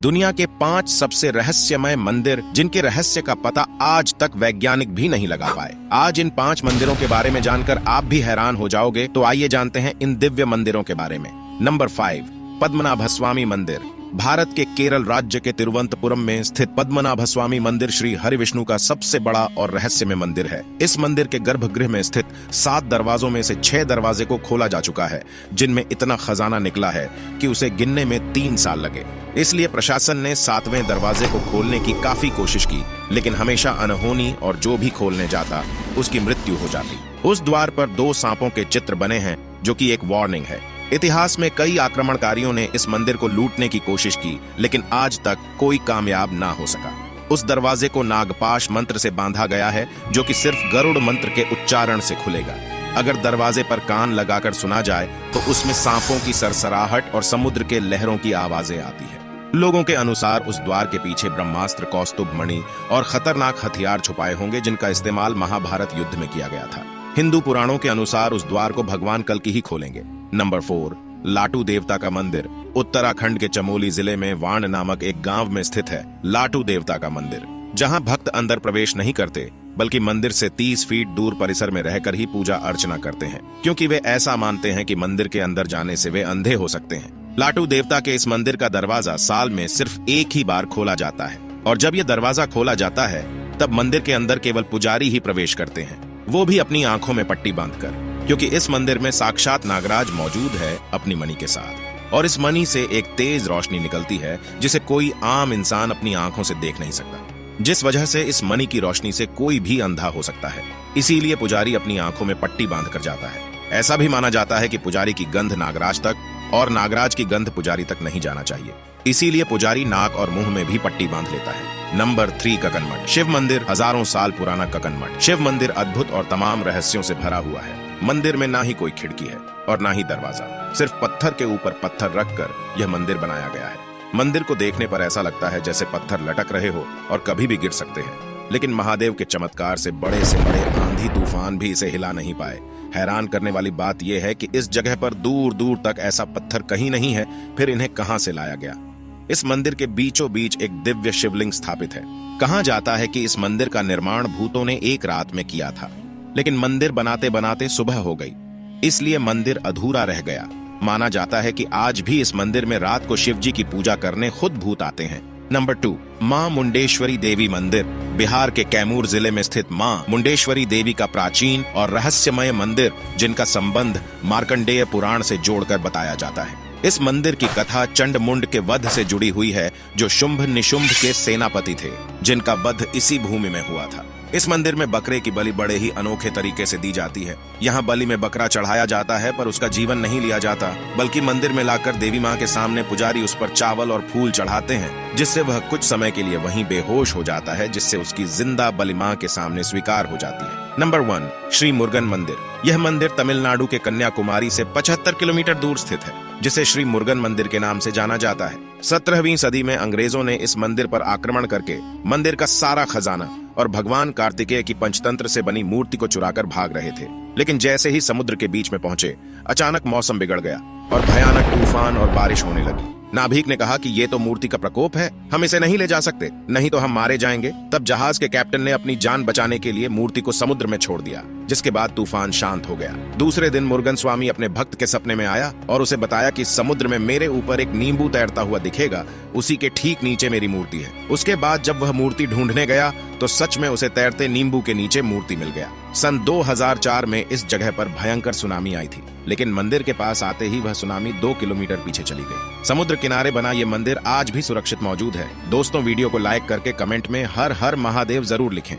दुनिया के 5 सबसे रहस्यमय मंदिर जिनके रहस्य का पता आज तक वैज्ञानिक भी नहीं लगा पाए। आज इन 5 मंदिरों के बारे में जानकर आप भी हैरान हो जाओगे। तो आइए जानते हैं इन दिव्य मंदिरों के बारे में। नंबर 5, पद्मनाभस्वामी मंदिर। भारत के केरल राज्य के तिरुवनंतपुरम में स्थित पद्मनाभस्वामी मंदिर श्री हरिविष्णु का सबसे बड़ा और रहस्यमय मंदिर है। इस मंदिर के गर्भगृह में स्थित 7 दरवाजों में से 6 दरवाजे को खोला जा चुका है, जिनमें इतना खजाना निकला है कि उसे गिनने में 3 साल लगे। इसलिए प्रशासन ने 7वें दरवाजे को खोलने की काफी कोशिश की, लेकिन हमेशा अनहोनी और जो भी खोलने जाता उसकी मृत्यु हो जाती। उस द्वार पर 2 सांपों के चित्र बने हैं, जो कि एक वार्निंग है। इतिहास में कई आक्रमणकारियों ने इस मंदिर को लूटने की कोशिश की, लेकिन आज तक कोई कामयाब ना हो सका। उस दरवाजे को नागपाश मंत्र से बांधा गया है, जो कि सिर्फ गरुड़ मंत्र के उच्चारण से खुलेगा। अगर दरवाजे पर कान लगाकर सुना जाए तो उसमें सांपों की सरसराहट और समुद्र के लहरों की आवाजें आती है। लोगों के अनुसार उस द्वार के पीछे ब्रह्मास्त्र, कौस्तुभ मणि और खतरनाक हथियार छुपाए होंगे, जिनका इस्तेमाल महाभारत युद्ध में किया गया था। हिंदू पुराणों के अनुसार उस द्वार को भगवान कल्कि ही खोलेंगे। नंबर 4, लाटू देवता का मंदिर। उत्तराखंड के चमोली जिले में वाण नामक एक गांव में स्थित है लाटू देवता का मंदिर, जहां भक्त अंदर प्रवेश नहीं करते, बल्कि मंदिर से 30 फीट दूर परिसर में रहकर ही पूजा अर्चना करते हैं, क्योंकि वे ऐसा मानते हैं कि मंदिर के अंदर जाने से वे अंधे हो सकते हैं। लाटू देवता के इस मंदिर का दरवाजा साल में सिर्फ एक ही बार खोला जाता है, और जब यह दरवाजा खोला जाता है तब मंदिर के अंदर केवल पुजारी ही प्रवेश करते हैं, वो भी अपनी आंखों में पट्टी बांधकर, क्योंकि इस मंदिर में साक्षात नागराज मौजूद है अपनी मणि के साथ, और इस मणि से एक तेज रोशनी निकलती है जिसे कोई आम इंसान अपनी आंखों से देख नहीं सकता, जिस वजह से इस मणि की रोशनी से कोई भी अंधा हो सकता है। इसीलिए पुजारी अपनी आंखों में पट्टी बांधकर जाता है। ऐसा भी माना जाता है कि पुजारी की गंध नागराज तक और नागराज की गंध पुजारी तक नहीं जाना चाहिए, इसीलिए पुजारी नाक और मुंह में भी पट्टी बांध लेता है। नंबर 3, ककन मठ। शिव मंदिर। हजारों साल पुराना ककन मठ। शिव मंदिर अद्भुत और तमाम रहस्यों से भरा हुआ है। मंदिर में ना ही कोई खिड़की है और ना ही दरवाजा, सिर्फ पत्थर के ऊपर पत्थर रखकर यह मंदिर बनाया गया है। मंदिर को देखने पर ऐसा लगता है जैसे पत्थर लटक रहे हो और कभी भी गिर सकते हैं, लेकिन महादेव के चमत्कार से बड़े आंधी तूफान भी इसे हिला नहीं पाए। हैरान करने वाली बात यह है कि इस जगह पर दूर दूर तक ऐसा पत्थर कहीं नहीं है, फिर इन्हें कहां से लाया गया। इस मंदिर के बीचों बीच एक दिव्य शिवलिंग स्थापित है। कहा जाता है कि इस मंदिर का निर्माण भूतों ने एक रात में किया था, लेकिन मंदिर बनाते बनाते सुबह हो गई, इसलिए मंदिर अधूरा रह गया। माना जाता है कि आज भी इस मंदिर में रात को शिव जी की पूजा करने खुद भूत आते हैं। नंबर 2, मां मुंडेश्वरी देवी मंदिर। बिहार के कैमूर जिले में स्थित मां मुंडेश्वरी देवी का प्राचीन और रहस्यमय मंदिर, जिनका संबंध मार्कंडेय पुराण से जोड़कर बताया जाता है। इस मंदिर की कथा चंडमुंड के वध से जुड़ी हुई है, जो शुंभ निशुंभ के सेनापति थे, जिनका वध इसी भूमि में हुआ था। इस मंदिर में बकरे की बलि बड़े ही अनोखे तरीके से दी जाती है। यहाँ बलि में बकरा चढ़ाया जाता है, पर उसका जीवन नहीं लिया जाता, बल्कि मंदिर में लाकर देवी माँ के सामने पुजारी उस पर चावल और फूल चढ़ाते हैं, जिससे वह कुछ समय के लिए वहीं बेहोश हो जाता है, जिससे उसकी जिंदा बलि माँ के सामने स्वीकार हो जाती है। नंबर 1, श्री मुरुगन मंदिर। यह मंदिर तमिलनाडु के कन्याकुमारी से 75 किलोमीटर दूर स्थित है, जिसे श्री मुरुगन मंदिर के नाम से जाना जाता है। 17वीं सदी में अंग्रेजों ने इस मंदिर पर आक्रमण करके मंदिर का सारा खजाना और भगवान कार्तिकेय की पंचतंत्र से बनी मूर्ति को चुराकर भाग रहे थे, लेकिन जैसे ही समुद्र के बीच में पहुंचे, अचानक मौसम बिगड़ गया और भयानक तूफान और बारिश होने लगी। नाभिक ने कहा कि ये तो मूर्ति का प्रकोप है, हम इसे नहीं ले जा सकते, नहीं तो हम मारे जाएंगे। तब जहाज के कैप्टन ने अपनी जान बचाने के लिए मूर्ति को समुद्र में छोड़ दिया, जिसके बाद तूफान शांत हो गया। दूसरे दिन मुरुगन स्वामी अपने भक्त के सपने में आया और उसे बताया कि समुद्र में मेरे ऊपर एक नींबू तैरता हुआ दिखेगा, उसी के ठीक नीचे मेरी मूर्ति है। उसके बाद जब वह मूर्ति ढूंढने गया तो सच में उसे तैरते नींबू के नीचे मूर्ति मिल गया। सन 2004 में इस जगह पर भयंकर सुनामी आई थी, लेकिन मंदिर के पास आते ही वह सुनामी 2 किलोमीटर पीछे चली गई। समुद्र किनारे बना ये मंदिर आज भी सुरक्षित मौजूद है। दोस्तों, वीडियो को लाइक करके कमेंट में हर हर महादेव जरूर लिखें।